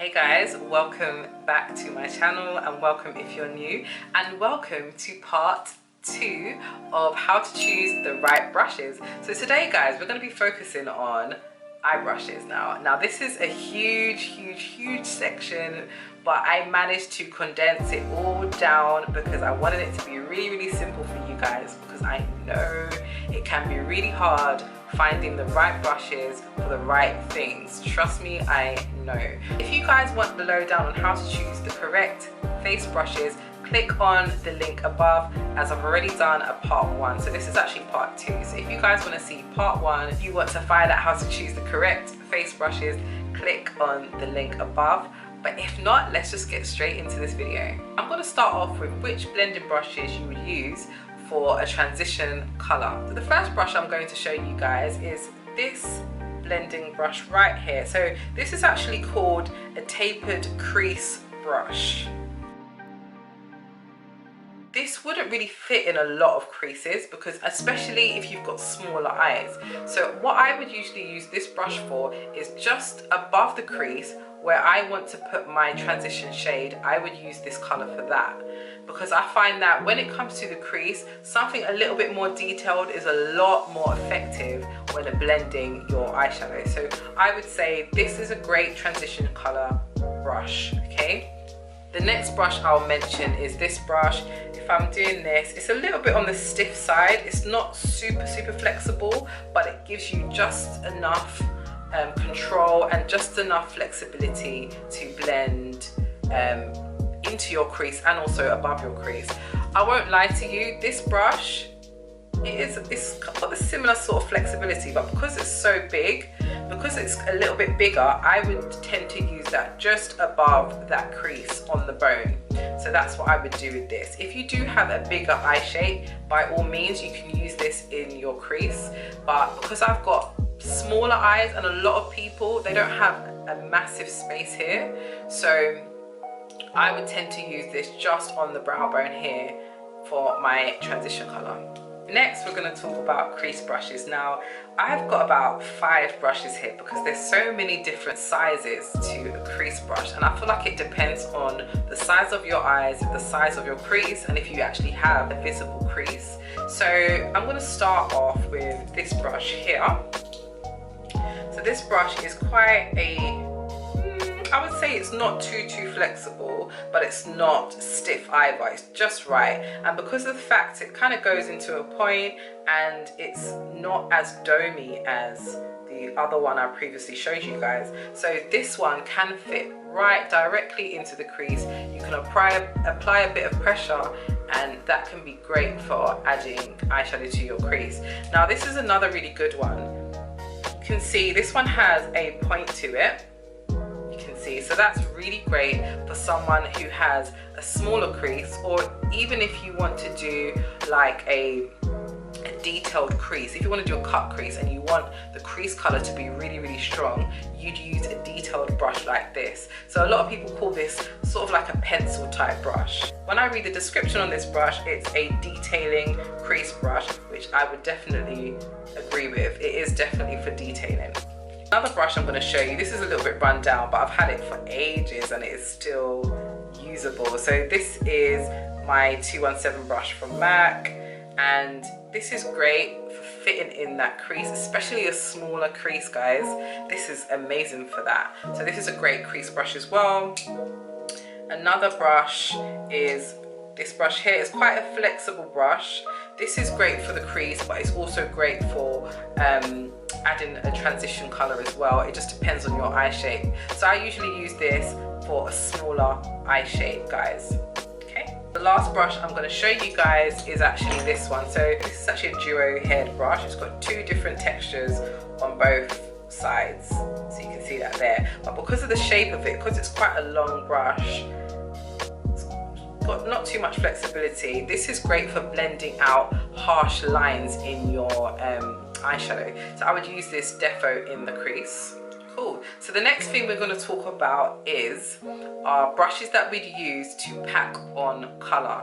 Hey guys, welcome back to my channel and welcome if you're new, and welcome to part 2 of how to choose the right brushes. So today guys, we're going to be focusing on eye brushes now. This is a huge section, but I managed to condense it all down because I wanted it to be really simple for you guys, because I know it can be really hard finding the right brushes for the right things. Trust me, I know. If you guys want the lowdown on how to choose the correct face brushes, click on the link above, as I've already done a part 1. So this is actually part 2. So if you guys want to see part 1, if you want to find out how to choose the correct face brushes, click on the link above. But if not, let's just get straight into this video. I'm going to start off with which blending brushes you would use for a transition color. So the first brush I'm going to show you guys is this blending brush right here. So this is actually called a Tapered Crease Brush. This wouldn't really fit in a lot of creases, because especially if you've got smaller eyes. So what I would usually use this brush for is just above the crease where I want to put my transition shade. I would use this color for that, because I find that when it comes to the crease, something a little bit more detailed is a lot more effective when blending your eyeshadow. So I would say this is a great transition color brush, okay? The next brush I'll mention is this brush. If I'm doing this, it's a little bit on the stiff side. It's not super flexible, but it gives you just enough control and just enough flexibility to blend into your crease and also above your crease. I won't lie to you, this brush, it's got a similar sort of flexibility, but because it's so big, because it's a little bit bigger, I would tend to use that just above that crease on the bone. So that's what I would do with this. If you do have a bigger eye shape, by all means you can use this in your crease, but because I've got smaller eyes and a lot of people, they don't have a massive space here, so I would tend to use this just on the brow bone here for my transition color. Next, we're going to talk about crease brushes. Now, I've got about 5 brushes here because there's so many different sizes to a crease brush, and I feel like it depends on the size of your eyes, the size of your crease, and if you actually have a visible crease. So I'm going to start off with this brush here. So this brush is quite I would say it's not too flexible, but it's not stiff either. It's just right, and because of the fact it kind of goes into a point and it's not as domey as the other one I previously showed you guys. So this one can fit right directly into the crease. You can apply a bit of pressure, and that can be great for adding eyeshadow to your crease. Now this is another really good one. You can see this one has a point to it. So that's really great for someone who has a smaller crease, or even if you want to do like a detailed crease. If you want to do a cut crease and you want the crease color to be really strong, you'd use a detailed brush like this. So a lot of people call this sort of like a pencil type brush. When I read the description on this brush, it's a detailing crease brush, which I would definitely agree with. It is definitely for detailing. Another brush I'm going to show you, this is a little bit run down, but I've had it for ages and it is still usable. So this is my 217 brush from MAC, and this is great for fitting in that crease, especially a smaller crease, guys. This is amazing for that. So this is a great crease brush as well. Another brush is this brush here. It's quite a flexible brush. This is great for the crease, but it's also great for adding a transition color as well. It just depends on your eye shape. So I usually use this for a smaller eye shape, guys. Okay. The last brush I'm going to show you guys is actually this one. So this is actually a duo head brush. It's got 2 different textures on both sides, so you can see that there. But because of the shape of it, because it's quite a long brush, got not too much flexibility, this is great for blending out harsh lines in your eyeshadow. So I would use this defo in the crease. Cool. So the next thing we're going to talk about is our brushes that we'd use to pack on color.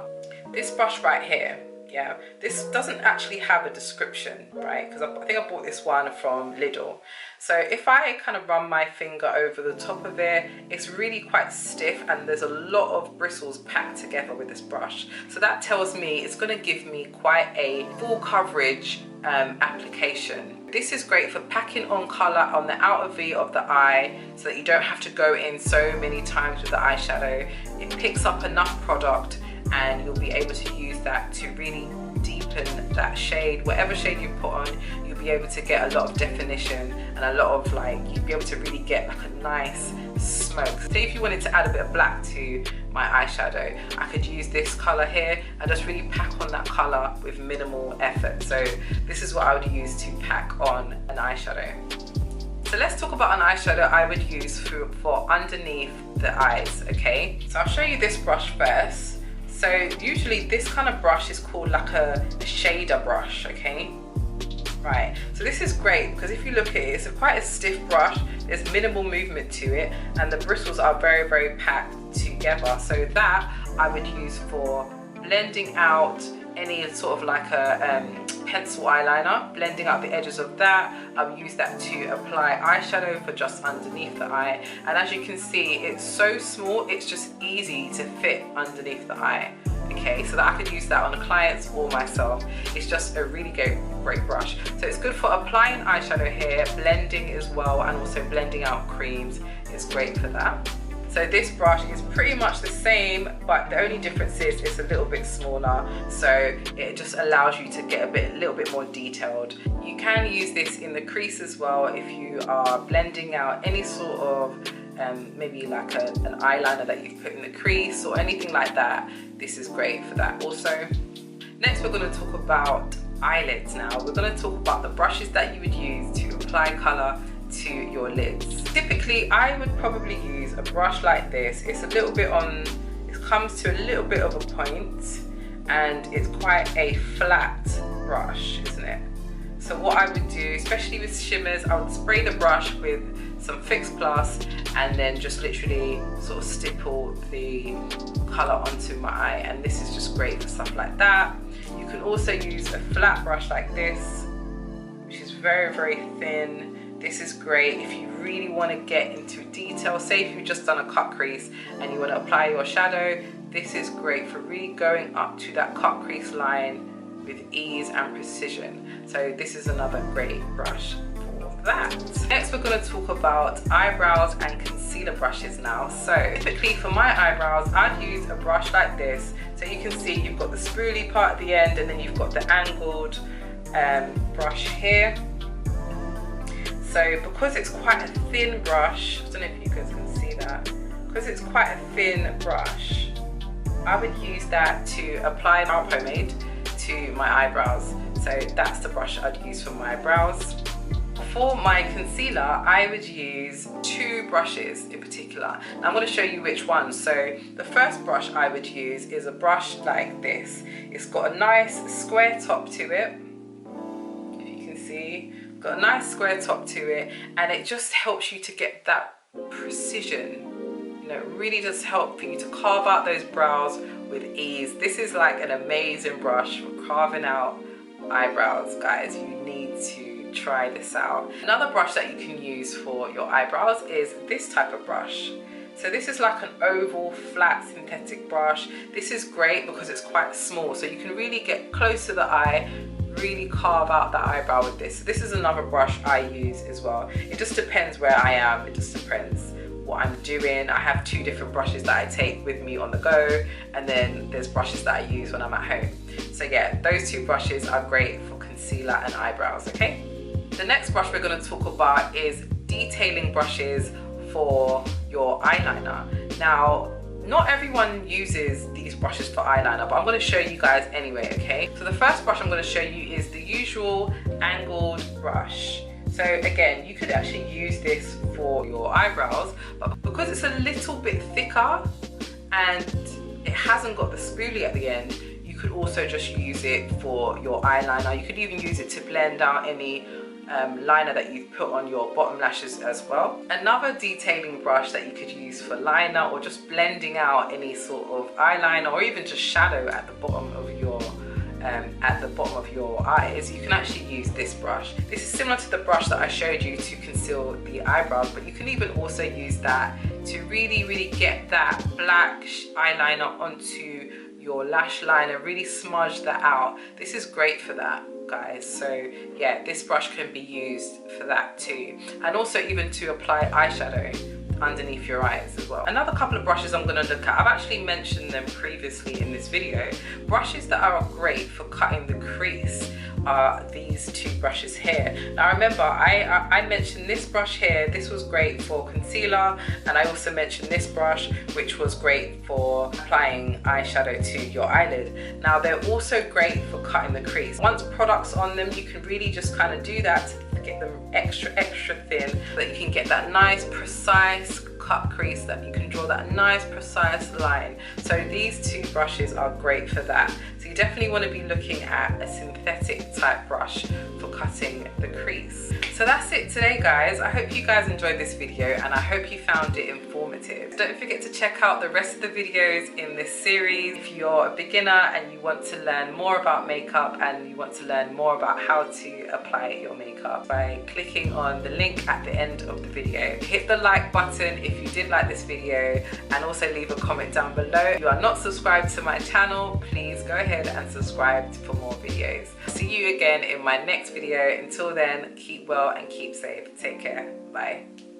This brush right here, Yeah, this doesn't actually have a description, right? Because I think I bought this one from Lidl. So if I kind of run my finger over the top of it, it's really quite stiff and there's a lot of bristles packed together with this brush. So that tells me it's going to give me quite a full coverage application. This is great for packing on colour on the outer V of the eye so that you don't have to go in so many times with the eyeshadow. It picks up enough product and you'll be able to use that to really deepen that shade. Whatever shade you put on, you'll be able to get a lot of definition and a lot of you'll be able to really get like a nice smoke. So if you wanted to add a bit of black to my eyeshadow, I could use this colour here and just really pack on that colour with minimal effort. So this is what I would use to pack on an eyeshadow. So let's talk about an eyeshadow I would use for underneath the eyes, okay? So I'll show you this brush first. So usually this kind of brush is called like a shader brush, okay? Right, so this is great because if you look at it, it's quite a stiff brush, there's minimal movement to it, and the bristles are very, very packed together. So that I would use for blending out any sort of like a pencil eyeliner, blending out the edges of that. I'll use that to apply eyeshadow for just underneath the eye. And as you can see, it's so small, it's just easy to fit underneath the eye. Okay, so that I could use that on clients or myself. It's just a really great brush. So it's good for applying eyeshadow here, blending as well, and also blending out creams. It's great for that. So this brush is pretty much the same, but the only difference is it's a little bit smaller, so it just allows you to get a little bit more detailed. You can use this in the crease as well if you are blending out any sort of maybe like an eyeliner that you've put in the crease or anything like that. This is great for that also. Next, we're going to talk about eyelids now. We're going to talk about the brushes that you would use to apply colour to your lids. Typically, I would probably use a brush like this. It's a little bit it comes to a little bit of a point, and it's quite a flat brush, isn't it? So what I would do, especially with shimmers, I would spray the brush with some Fix Plus and then just literally sort of stipple the colour onto my eye, and this is just great for stuff like that. You can also use a flat brush like this, which is very, very thin. This is great if you really want to get into detail. Say if you've just done a cut crease and you want to apply your shadow, this is great for really going up to that cut crease line with ease and precision. So this is another great brush for that. Next, we're going to talk about eyebrows and concealer brushes now. So typically for my eyebrows, I'd use a brush like this. So you can see you've got the spoolie part at the end, and then you've got the angled brush here. So because it's quite a thin brush, I don't know if you guys can see that, because it's quite a thin brush, I would use that to apply brow pomade to my eyebrows. So that's the brush I'd use for my brows. For my concealer, I would use two brushes in particular. Now I'm going to show you which one. So the first brush I would use is a brush like this. It's got a nice square top to it, if you can see. Got a nice square top to it, and it just helps you to get that precision. You know, it really does help for you to carve out those brows with ease. This is like an amazing brush for carving out eyebrows, guys. You need to try this out. Another brush that you can use for your eyebrows is this type of brush. So this is like an oval, flat, synthetic brush. This is great because it's quite small, so you can really get close to the eye, really carve out that eyebrow with this. So this is another brush I use as well. It just depends where I am, it just depends what I'm doing. I have two different brushes that I take with me on the go, and then there's brushes that I use when I'm at home. So yeah, those two brushes are great for concealer and eyebrows, okay? The next brush we're going to talk about is detailing brushes for your eyeliner. Now, not everyone uses these brushes for eyeliner, but I'm going to show you guys anyway, okay? So the first brush I'm going to show you is the usual angled brush. So again, you could actually use this for your eyebrows, but because it's a little bit thicker and it hasn't got the spoolie at the end, you could also just use it for your eyeliner. You could even use it to blend out any liner that you've put on your bottom lashes as well. Another detailing brush that you could use for liner or just blending out any sort of eyeliner or even just shadow at the bottom of your at the bottom of your eyes, you can actually use this brush. This is similar to the brush that I showed you to conceal the eyebrows, but you can even also use that to really get that black eyeliner onto your lash liner, really smudge that out. This is great for that, guys. So yeah, this brush can be used for that too, and also even to apply eyeshadow underneath your eyes as well. Another couple of brushes I'm going to look at, I've actually mentioned them previously in this video. Brushes that are great for cutting the crease are these two brushes here. Now remember, I mentioned this brush here. This was great for concealer, and I also mentioned this brush, which was great for applying eyeshadow to your eyelid. Now they're also great for cutting the crease. Once product's on them, you can really just kind of do that to get them extra thin, so that you can get that nice precise cut crease, that you can draw that nice precise line. So these two brushes are great for that. So you definitely want to be looking at a synthetic type brush for cutting the crease. So that's it today, guys. I hope you guys enjoyed this video, and I hope you found it informative. Don't forget to check out the rest of the videos in this series. If you're a beginner and you want to learn more about makeup, and you want to learn more about how to apply your makeup, by clicking on the link at the end of the video. Hit the like button if you did like this video, and also leave a comment down below. If you are not subscribed to my channel, please go ahead and subscribe for more videos. See you again in my next video. Until then, keep well and keep safe. Take care. Bye.